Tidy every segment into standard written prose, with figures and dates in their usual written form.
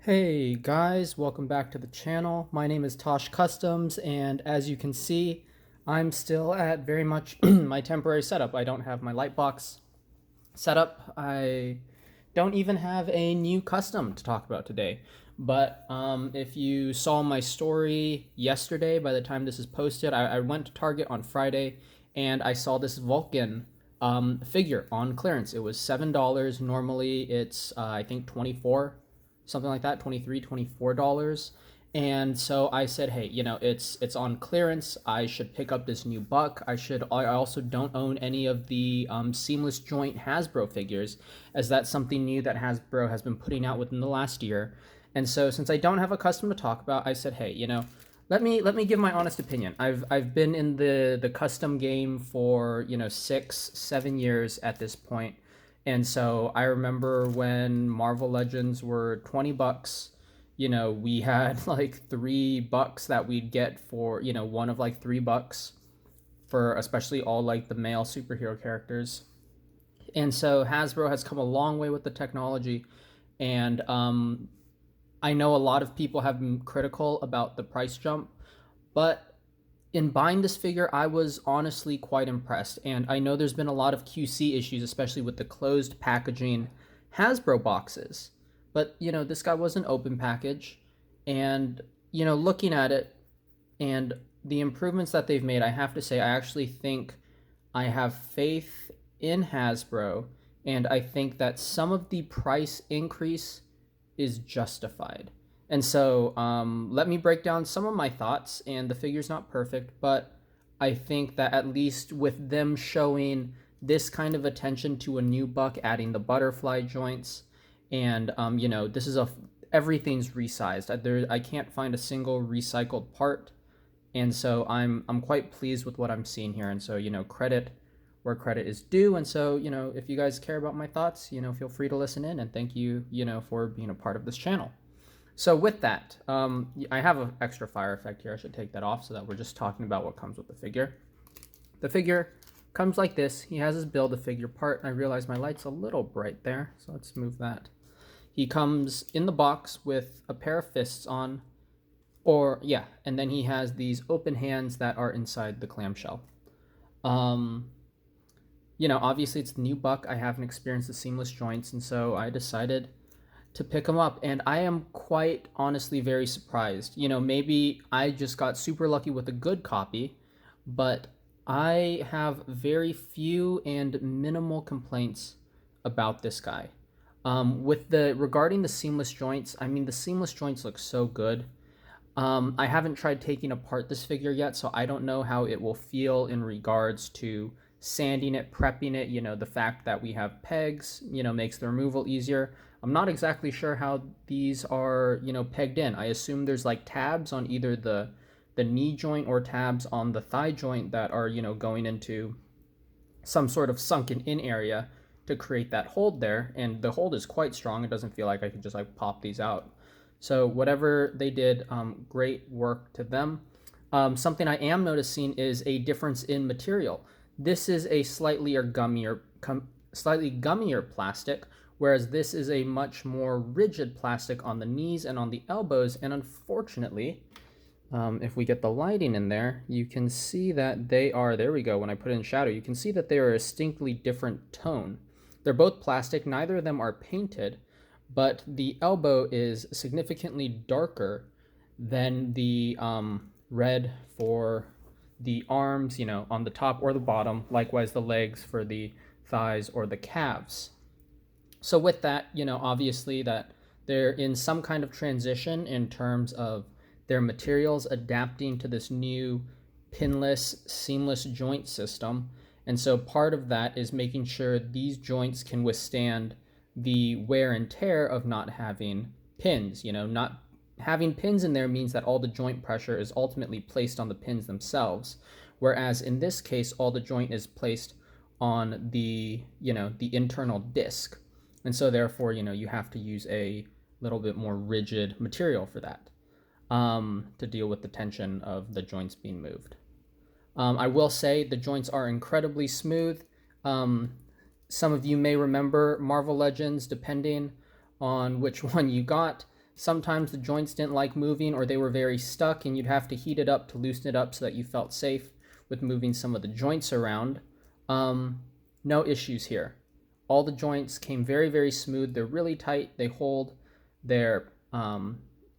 Hey guys, welcome back to the channel. My name is Tosh Customs, and as you can see, I'm still at very much my temporary setup. I don't have my light box set up. I don't even have a new custom to talk about today. But if you saw my story yesterday, by the time this is posted, I went to Target on Friday and I saw this Vulcan figure on clearance. It was $7. Normally it's I think 24, something like that, 23, $24. And so I said, hey, it's on clearance. I should pick up this new buck. I also don't own any of the seamless joint Hasbro figures, as that's something new that Hasbro has been putting out within the last year. And so since I don't have a custom to talk about, I said, hey, let me give my honest opinion. I've been in the custom game for 6-7 years at this point. And so I remember when Marvel Legends were $20, we had like $3 that we'd get for, one of like $3 for especially all like the male superhero characters. And so Hasbro has come a long way with the technology. And I know a lot of people have been critical about the price jump, but in buying this figure, I was honestly quite impressed. And I know there's been a lot of QC issues, especially with the closed packaging Hasbro boxes. But, this guy was an open package. And, looking at it and the improvements that they've made, I have to say, I actually think I have faith in Hasbro. And I think that some of the price increase is justified. And so let me break down some of my thoughts. And the figure's not perfect, but I think that at least with them showing this kind of attention to a new buck, adding the butterfly joints, and this is everything's resized. I can't find a single recycled part, and so I'm quite pleased with what I'm seeing here. And so credit where credit is due. And so if you guys care about my thoughts, feel free to listen in. And thank you for being a part of this channel. So with that, I have an extra fire effect here. I should take that off so that we're just talking about what comes with the figure. The figure comes like this. He has his Build-A-Figure part. I realize my light's a little bright there, so let's move that. He comes in the box with a pair of fists on, and then he has these open hands that are inside the clamshell. Obviously it's the new buck. I haven't experienced the seamless joints, and so I decided to pick him up, and I am quite honestly very surprised. Maybe I just got super lucky with a good copy, but I have very few and minimal complaints about this guy. Regarding the seamless joints, I mean, the seamless joints look so good. I haven't tried taking apart this figure yet, so I don't know how it will feel in regards to sanding it, prepping it. The fact that we have pegs, makes the removal easier. I'm not exactly sure how these are, pegged in. I assume there's like tabs on either the knee joint or tabs on the thigh joint that are, going into some sort of sunken in area to create that hold there. And the hold is quite strong. It doesn't feel like I could just like pop these out. So whatever they did, great work to them. Something I am noticing is a difference in material. This is a slightly gummier plastic, whereas this is a much more rigid plastic on the knees and on the elbows. And unfortunately, if we get the lighting in there, you can see that there we go, when I put it in shadow, you can see that they are a distinctly different tone. They're both plastic, neither of them are painted, but the elbow is significantly darker than the red for the arms, on the top or the bottom, likewise the legs for the thighs or the calves. So with that, obviously that they're in some kind of transition in terms of their materials adapting to this new pinless, seamless joint system. And so part of that is making sure these joints can withstand the wear and tear of not having pins. Not having pins in there means that all the joint pressure is ultimately placed on the pins themselves. Whereas in this case, all the joint is placed on the internal disc. And so therefore, you have to use a little bit more rigid material for that, to deal with the tension of the joints being moved. I will say the joints are incredibly smooth. Some of you may remember Marvel Legends, depending on which one you got. Sometimes the joints didn't like moving or they were very stuck and you'd have to heat it up to loosen it up so that you felt safe with moving some of the joints around. No issues here. All the joints came very, very smooth. They're really tight. Their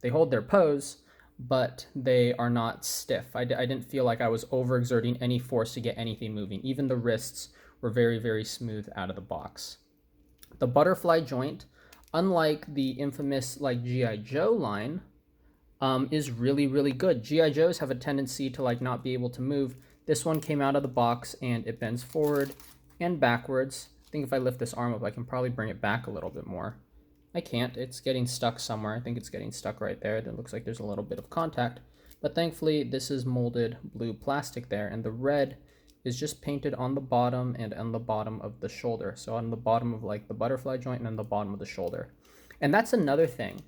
they hold their pose, but they are not stiff. I didn't feel like I was overexerting any force to get anything moving. Even the wrists were very, very smooth out of the box. The butterfly joint, unlike the infamous like G.I. Joe line, is really, really good. G.I. Joes have a tendency to like not be able to move. This one came out of the box and it bends forward and backwards. I think if I lift this arm up, I can probably bring it back a little bit more. I can't. It's getting stuck somewhere. I think it's getting stuck right there. It looks like there's a little bit of contact. But thankfully, this is molded blue plastic there, and the red is just painted on the bottom and on the bottom of the shoulder. So on the bottom of like the butterfly joint and on the bottom of the shoulder. And that's another thing.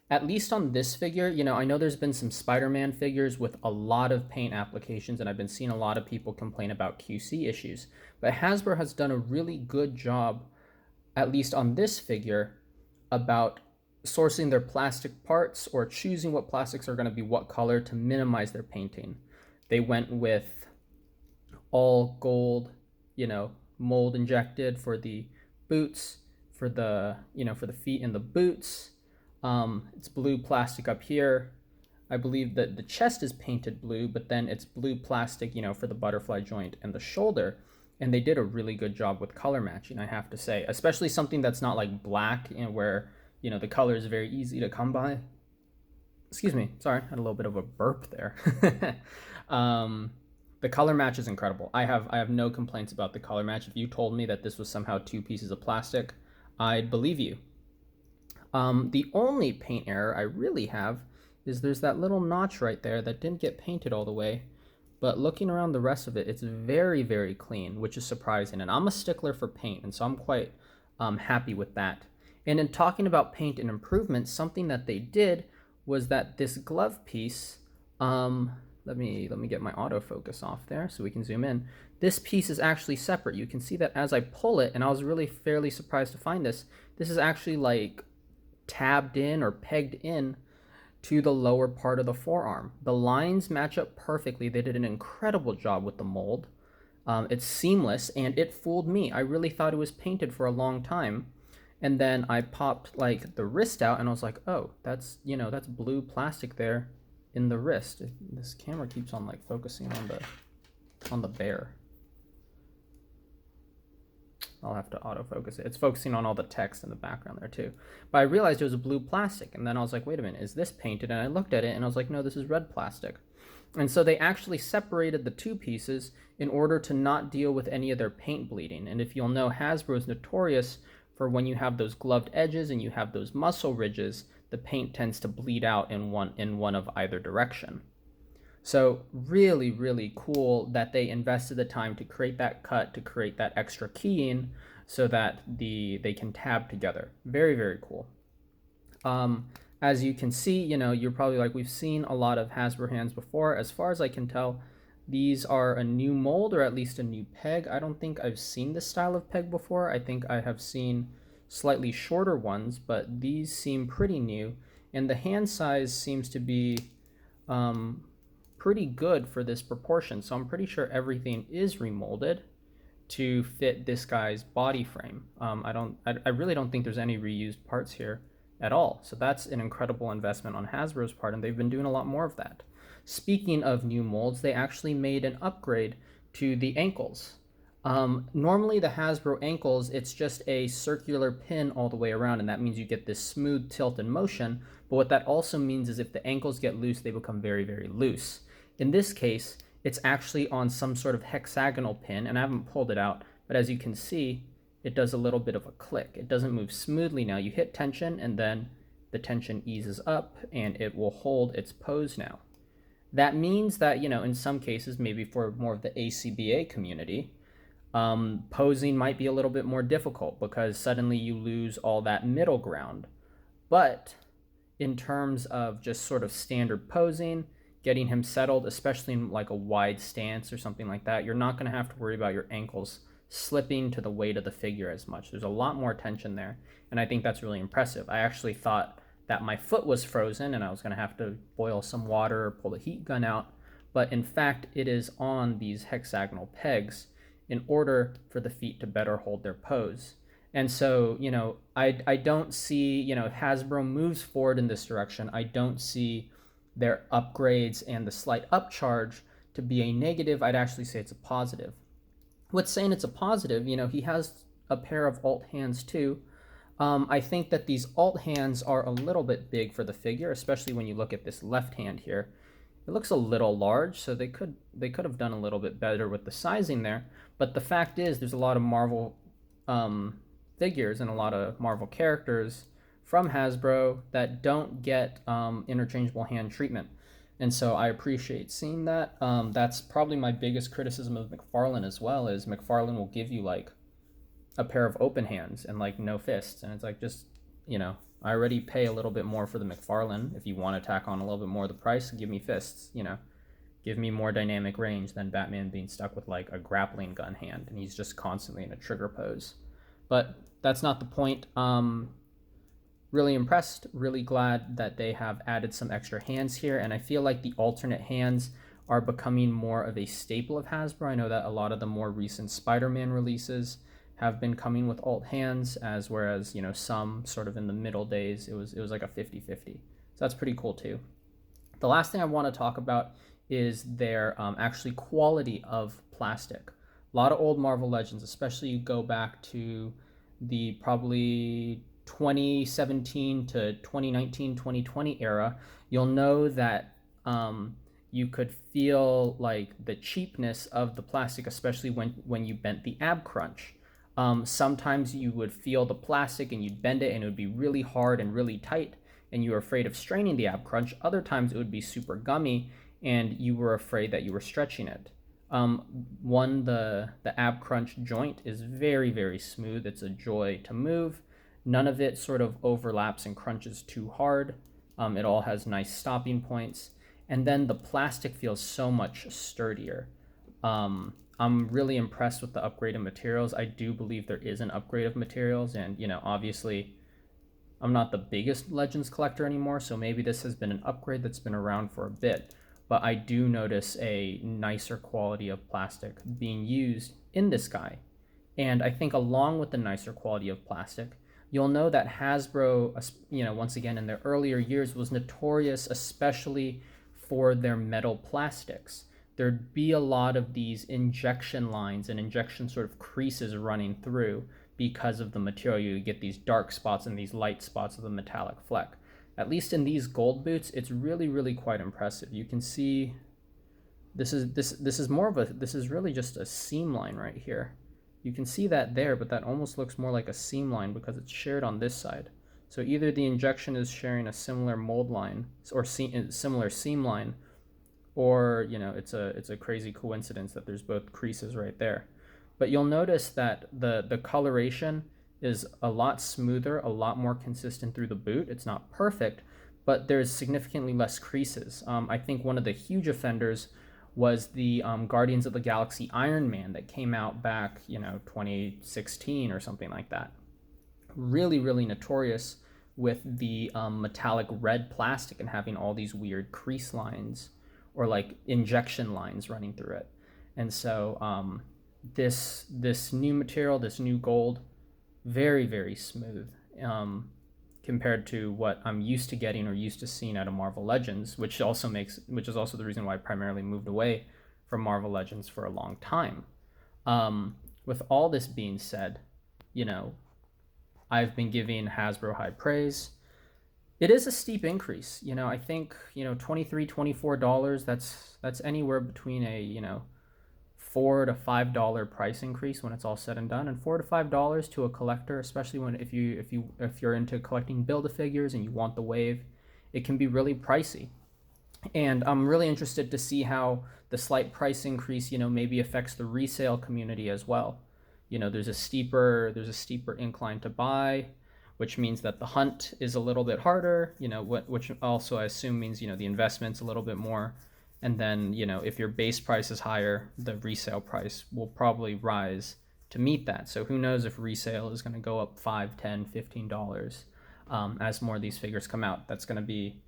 At least on this figure, you know, I know there's been some Spider-Man figures with a lot of paint applications, and I've been seeing a lot of people complain about QC issues. But Hasbro has done a really good job, at least on this figure, about sourcing their plastic parts or choosing what plastics are going to be what color to minimize their painting. They went with all gold, you know, mold injected for the boots, for the, you know, for the feet and the boots. It's blue plastic up here. I believe that the chest is painted blue, but then it's blue plastic, you know, for the butterfly joint and the shoulder. And they did a really good job with color matching, I have to say, especially something that's not like black and where, you know, the color is very easy to come by. Excuse me, sorry, I had a little bit of a burp there. The color match is incredible. I have no complaints about the color match. If you told me that this was somehow two pieces of plastic, I'd believe you. The only paint error I really have is there's that little notch right there that didn't get painted all the way. But looking around the rest of it, it's very, very clean, which is surprising. And I'm a stickler for paint, and so I'm quite happy with that. And in talking about paint and improvements, something that they did was that this glove piece, let me get my autofocus off there so we can zoom in. This piece is actually separate. You can see that as I pull it, and I was really fairly surprised to find this is actually like tabbed in or pegged in to the lower part of the forearm. The lines match up perfectly. They did an incredible job with the mold. It's seamless, and it fooled me. I really thought it was painted for a long time. And then I popped like the wrist out and I was like, oh, that's, you know, that's blue plastic there in the wrist. This camera keeps on like focusing on the bear. I'll have to autofocus it. It's focusing on all the text in the background there too. But I realized it was a blue plastic, and then I was like, wait a minute, is this painted? And I looked at it and I was like, no, this is red plastic. And so they actually separated the two pieces in order to not deal with any of their paint bleeding. And if you'll know, Hasbro is notorious for when you have those gloved edges and you have those muscle ridges, the paint tends to bleed out in one of either direction. So really, really cool that they invested the time to create that cut, to create that extra keying so that they can tab together. Very, very cool. As you can see, you know, you're probably like, we've seen a lot of Hasbro hands before. As far as I can tell, these are a new mold or at least a new peg. I don't think I've seen this style of peg before. I think I have seen slightly shorter ones, but these seem pretty new. And the hand size seems to be pretty good for this proportion. So I'm pretty sure everything is remolded to fit this guy's body frame. I really don't think there's any reused parts here at all. So that's an incredible investment on Hasbro's part, and they've been doing a lot more of that. Speaking of new molds, they actually made an upgrade to the ankles. Normally the Hasbro ankles, it's just a circular pin all the way around, and that means you get this smooth tilt and motion. But what that also means is if the ankles get loose, they become very, very loose. In this case, it's actually on some sort of hexagonal pin, and I haven't pulled it out, but as you can see, it does a little bit of a click. It doesn't move smoothly now. You hit tension, and then the tension eases up, and it will hold its pose now. That means that, you know, in some cases, maybe for more of the ACBA community, posing might be a little bit more difficult because suddenly you lose all that middle ground. But in terms of just sort of standard posing, getting him settled, especially in like a wide stance or something like that, you're not going to have to worry about your ankles slipping to the weight of the figure as much. There's a lot more tension there, and I think that's really impressive. I actually thought that my foot was frozen and I was going to have to boil some water or pull the heat gun out. But in fact, it is on these hexagonal pegs in order for the feet to better hold their pose. And so, I don't see, if Hasbro moves forward in this direction, I don't see their upgrades and the slight upcharge to be a negative. I'd actually say it's a positive. With saying it's a positive, he has a pair of alt hands too. I think that these alt hands are a little bit big for the figure, especially when you look at this left hand here. It looks a little large, so they could have done a little bit better with the sizing there. But the fact is, there's a lot of Marvel figures and a lot of Marvel characters from Hasbro that don't get interchangeable hand treatment. And so I appreciate seeing that. That's probably my biggest criticism of McFarlane as well, is McFarlane will give you like a pair of open hands and like no fists. And it's like, just, I already pay a little bit more for the McFarlane. If you want to tack on a little bit more of the price, give me fists, give me more dynamic range than Batman being stuck with like a grappling gun hand and he's just constantly in a trigger pose. But that's not the point. Really impressed, really glad that they have added some extra hands here, and I feel like the alternate hands are becoming more of a staple of Hasbro. I know that a lot of the more recent Spider-Man releases have been coming with alt hands, whereas some sort of in the middle days it was like a 50-50. So that's pretty cool too. The last thing I want to talk about is their actually quality of plastic. A lot of old Marvel Legends, especially you go back to the probably 2017 to 2019, 2020 era, you'll know that you could feel like the cheapness of the plastic, especially when you bent the ab crunch. Sometimes you would feel the plastic and you'd bend it and it would be really hard and really tight and you were afraid of straining the ab crunch. Other times it would be super gummy and you were afraid that you were stretching it. The ab crunch joint is very, very smooth. It's a joy to move. None of it sort of overlaps and crunches too hard. It all has nice stopping points. And then the plastic feels so much sturdier. I'm really impressed with the upgrade in materials. I do believe there is an upgrade of materials. And, obviously, I'm not the biggest Legends collector anymore, so maybe this has been an upgrade that's been around for a bit. But I do notice a nicer quality of plastic being used in this guy. And I think along with the nicer quality of plastic, you'll know that Hasbro, once again in their earlier years, was notorious especially for their metal plastics. There'd be a lot of these injection lines and injection sort of creases running through because of the material. You get these dark spots and these light spots of the metallic fleck. At least in these gold boots, it's really, really quite impressive. You can see this is really just a seam line right here. You can see that there, but that almost looks more like a seam line because it's shared on this side. So either the injection is sharing a similar mold line or similar seam line, or it's a crazy coincidence that there's both creases right there. But you'll notice that the coloration is a lot smoother, a lot more consistent through the boot. It's not perfect, but there's significantly less creases. I think one of the huge offenders was the Guardians of the Galaxy Iron Man that came out back, 2016 or something like that. Really, really notorious with the metallic red plastic and having all these weird crease lines or like injection lines running through it. And so this new material, this new gold, very, very smooth compared to what I'm used to getting or used to seeing out of Marvel Legends, which is also the reason why I primarily moved away from Marvel Legends for a long time. With all this being said, I've been giving Hasbro high praise. It is a steep increase. I think, $23, $24, that's anywhere between a, $4 to $5 price increase when it's all said and done, and $4 to $5 to a collector, especially if you're into collecting Build-A-Figures and you want the wave, it can be really pricey. And I'm really interested to see how the slight price increase, maybe affects the resale community as well. There's a steeper incline to buy, which means that the hunt is a little bit harder. Which also I assume means the investment's a little bit more. And then, if your base price is higher, the resale price will probably rise to meet that. So who knows if resale is going to go up $5, $10, $15. as more of these figures come out. That's going to be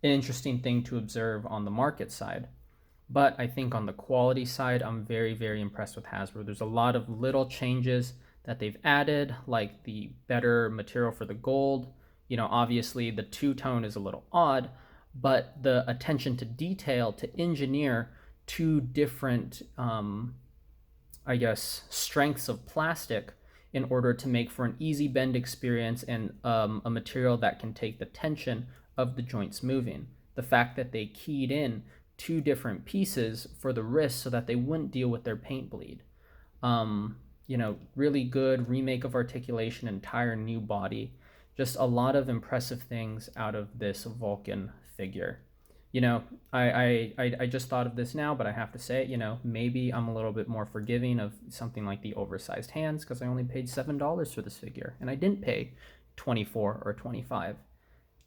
an interesting thing to observe on the market side. But I think on the quality side, I'm very, very impressed with Hasbro. There's a lot of little changes that they've added, like the better material for the gold. You know, obviously the two-tone is a little odd, but the attention to detail to engineer two different, I guess, strengths of plastic in order to make for an easy bend experience and a material that can take the tension of the joints moving. The fact that they keyed in two different pieces for the wrist so that they wouldn't deal with their paint bleed. You know, really good remake of Articulation, entire new body. Just a lot of impressive things out of this Vulcan figure. You know, I just thought of this now, but I have to say, you know, maybe I'm a little bit more forgiving of something like the oversized hands because I only paid $7 for this figure and I didn't pay 24 or 25.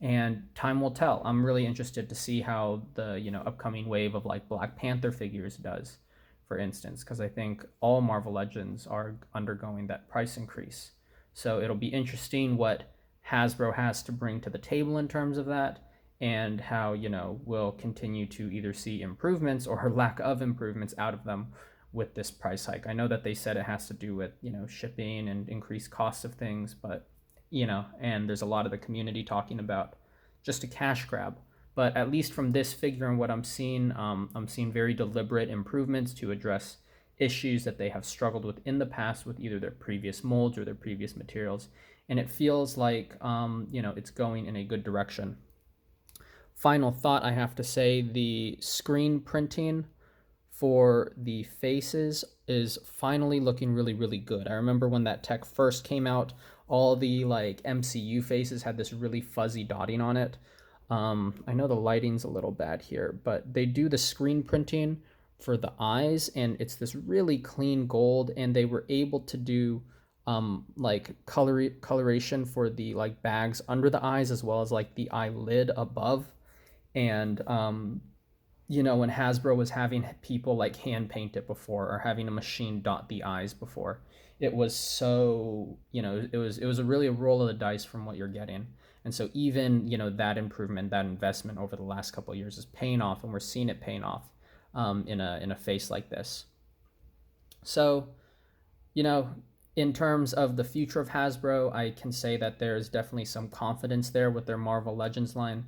And time will tell. I'm really interested to see how the, you know, upcoming wave of like Black Panther figures does, for instance, because I think all Marvel Legends are undergoing that price increase. So it'll be interesting what Hasbro has to bring to the table in terms of that, and how, you know, we'll continue to either see improvements or lack of improvements out of them with this price hike. I know that they said it has to do with, you know, shipping and increased costs of things, but you know, and there's a lot of the community talking about just a cash grab. But at least from this figure and what I'm seeing very deliberate improvements to address issues that they have struggled with in the past with either their previous molds or their previous materials. And it feels like, you know, it's going in a good direction. Final thought, I have to say, the screen printing for the faces is finally looking really, really good. I remember when that tech first came out, all the like MCU faces had this really fuzzy dotting on it. I know the lighting's a little bad here, but they do the screen printing for the eyes and it's this really clean gold, and they were able to do like coloration for the like bags under the eyes as well as like the eyelid above. And you know, when Hasbro was having people like hand paint it before or having a machine dot the eyes before, it was so, you know, it was really a roll of the dice from what you're getting. And so even, you know, that improvement, that investment over the last couple of years is paying off, and we're seeing it paying off in a face like this. So, you know, in terms of the future of Hasbro, I can say that there's definitely some confidence there with their Marvel Legends line.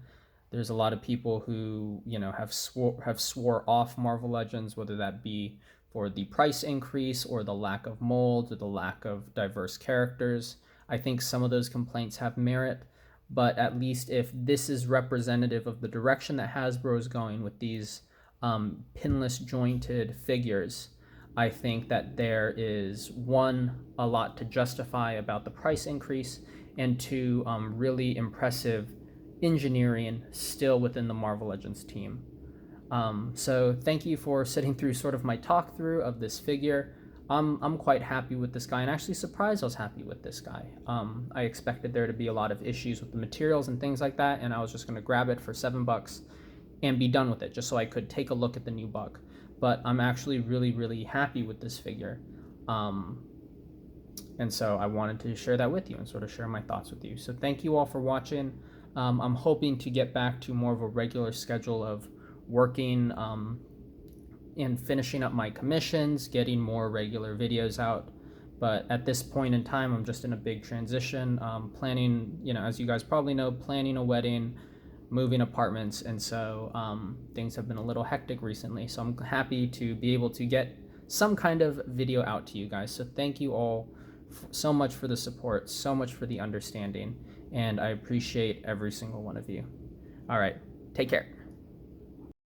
There's a lot of people who, you know, have swore off Marvel Legends, whether that be for the price increase or the lack of molds or the lack of diverse characters. I think some of those complaints have merit, but at least if this is representative of the direction that Hasbro is going with these pinless jointed figures, I think that there is, one, a lot to justify about the price increase, and two, really impressive engineering still within the Marvel Legends team. So thank you for sitting through sort of my talk through of this figure. I'm quite happy with this guy, and actually surprised I was happy with this guy. I expected there to be a lot of issues with the materials and things like that, and I was just going to grab it for $7 and be done with it just so I could take a look at the new bug. But I'm actually really, really happy with this figure. And so I wanted to share that with you and sort of share my thoughts with you. So thank you all for watching. I'm hoping to get back to more of a regular schedule of working and finishing up my commissions, getting more regular videos out. But at this point in time, I'm just in a big transition, planning, you know, as you guys probably know, planning a wedding, moving apartments, and so things have been a little hectic recently. So I'm happy to be able to get some kind of video out to you guys. So thank you all so much for the support, so much for the understanding, and I appreciate every single one of you. All right, take care.